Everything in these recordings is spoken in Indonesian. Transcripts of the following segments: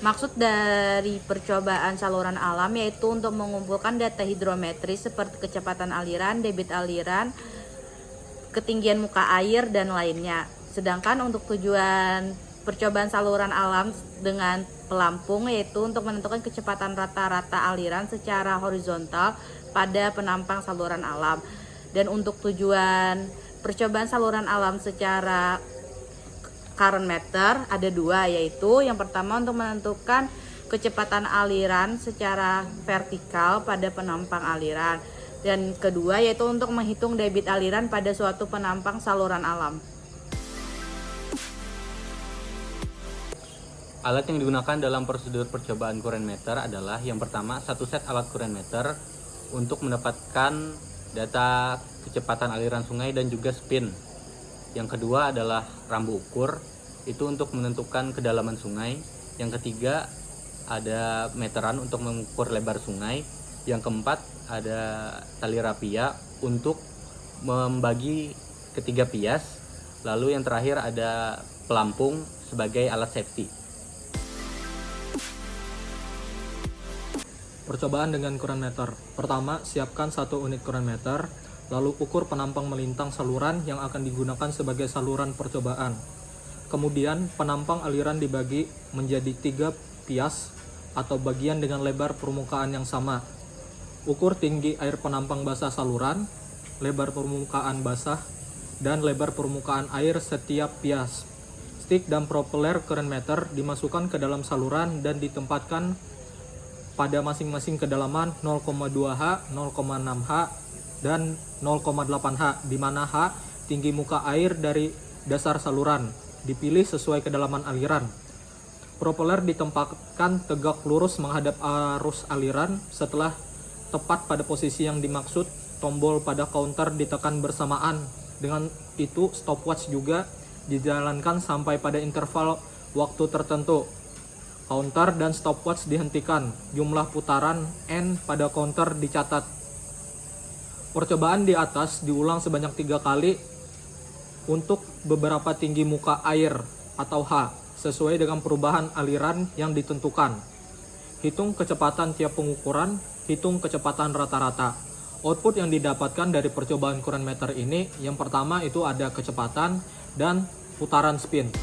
Maksud dari percobaan saluran alam yaitu untuk mengumpulkan data hidrometris seperti kecepatan aliran, debit aliran, ketinggian muka air, dan lainnya. Sedangkan untuk tujuan percobaan saluran alam dengan pelampung yaitu untuk menentukan kecepatan rata-rata aliran secara horizontal pada penampang saluran alam. Dan untuk tujuan percobaan saluran alam secara current meter ada dua, yaitu yang pertama untuk menentukan kecepatan aliran secara vertikal pada penampang aliran, dan kedua yaitu untuk menghitung debit aliran pada suatu penampang saluran alam. Alat yang digunakan dalam prosedur percobaan current meter adalah yang pertama satu set alat current meter untuk mendapatkan data kecepatan aliran sungai dan juga spin. Yang kedua adalah rambu ukur, itu untuk menentukan kedalaman sungai. Yang ketiga ada meteran untuk mengukur lebar sungai. Yang keempat ada tali rapia untuk membagi ketiga pias. Lalu yang terakhir ada pelampung sebagai alat safety. Percobaan dengan current meter. Pertama, siapkan 1 unit current meter, lalu ukur penampang melintang saluran yang akan digunakan sebagai saluran percobaan. Kemudian, penampang aliran dibagi menjadi 3 pias atau bagian dengan lebar permukaan yang sama. Ukur tinggi air penampang basah saluran, lebar permukaan basah, dan lebar permukaan air setiap pias. Stick dan propeller current meter dimasukkan ke dalam saluran dan ditempatkan pada masing-masing kedalaman 0,2H, 0,6H, dan 0,8H, di mana H tinggi muka air dari dasar saluran, dipilih sesuai kedalaman aliran. Propeller ditempatkan tegak lurus menghadap arus aliran. Setelah tepat pada posisi yang dimaksud, tombol pada counter ditekan bersamaan. Dengan itu, stopwatch juga dijalankan sampai pada interval waktu tertentu. Counter dan stopwatch dihentikan. Jumlah putaran N pada counter dicatat. Percobaan di atas diulang sebanyak 3 kali untuk beberapa tinggi muka air atau H sesuai dengan perubahan aliran yang ditentukan. Hitung kecepatan tiap pengukuran, hitung kecepatan rata-rata. Output yang didapatkan dari percobaan current meter ini yang pertama itu ada kecepatan dan putaran spin.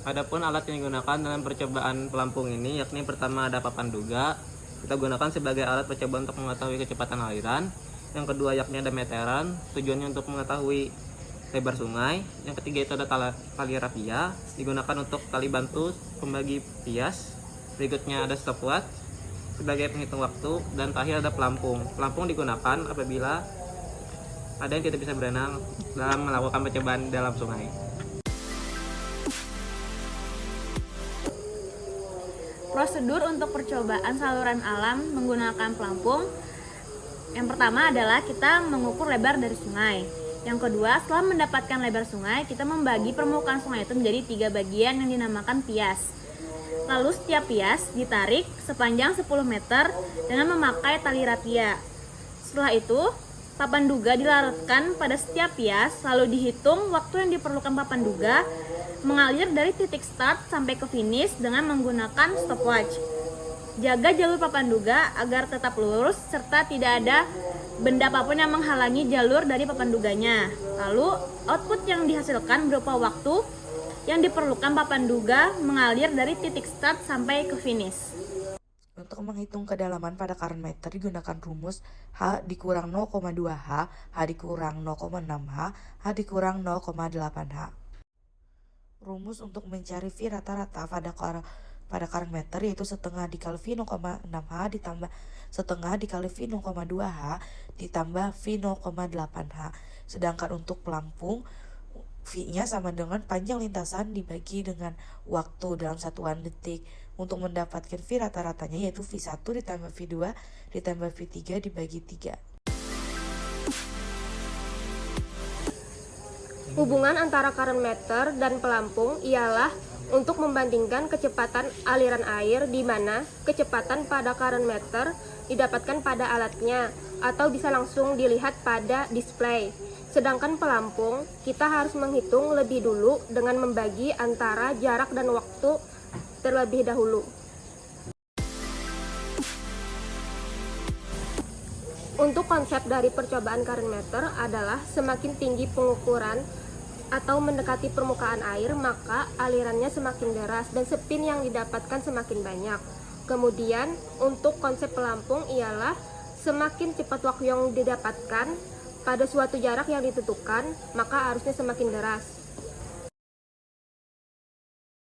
Adapun alat yang digunakan dalam percobaan pelampung ini yakni pertama ada papan duga. Kita gunakan sebagai alat percobaan untuk mengetahui kecepatan aliran. Yang kedua yakni ada meteran, tujuannya untuk mengetahui lebar sungai. Yang ketiga itu ada tali rapia, digunakan untuk tali bantu pembagi pias. Berikutnya ada stopwatch sebagai penghitung waktu, dan terakhir ada pelampung. Pelampung digunakan apabila ada yang tidak bisa berenang dalam melakukan percobaan dalam sungai. Prosedur untuk percobaan saluran alam menggunakan pelampung. Yang pertama adalah kita mengukur lebar dari sungai. Yang kedua, setelah mendapatkan lebar sungai, kita membagi permukaan sungai itu menjadi 3 bagian yang dinamakan pias. Lalu setiap pias ditarik sepanjang 10 meter dengan memakai tali rapia. Setelah itu, papan duga dilarutkan pada setiap pias, lalu dihitung waktu yang diperlukan papan duga mengalir dari titik start sampai ke finish dengan menggunakan stopwatch. Jaga jalur papan duga agar tetap lurus serta tidak ada benda apapun yang menghalangi jalur dari papan duganya. Lalu output yang dihasilkan berupa waktu yang diperlukan papan duga mengalir dari titik start sampai ke finish. Untuk menghitung kedalaman pada current meter digunakan rumus H dikurang 0,2H, H dikurang 0,6H, H dikurang 0,8H. Rumus untuk mencari V rata-rata pada current meter yaitu setengah dikali V 0,6H ditambah setengah dikali V 0,2H ditambah V 0,8H. Sedangkan untuk pelampung, V-nya sama dengan panjang lintasan dibagi dengan waktu dalam satuan detik. Untuk mendapatkan V rata-ratanya yaitu V1 ditambah V2 ditambah V3 dibagi 3. Hubungan antara current meter dan pelampung ialah untuk membandingkan kecepatan aliran air, di mana kecepatan pada current meter didapatkan pada alatnya atau bisa langsung dilihat pada display. Sedangkan pelampung, kita harus menghitung lebih dulu dengan membagi antara jarak dan waktu terlebih dahulu. Untuk konsep dari percobaan current meter adalah semakin tinggi pengukuran atau mendekati permukaan air, maka alirannya semakin deras dan spin yang didapatkan semakin banyak. Kemudian, untuk konsep pelampung ialah semakin cepat waktu yang didapatkan pada suatu jarak yang ditentukan, maka arusnya semakin deras.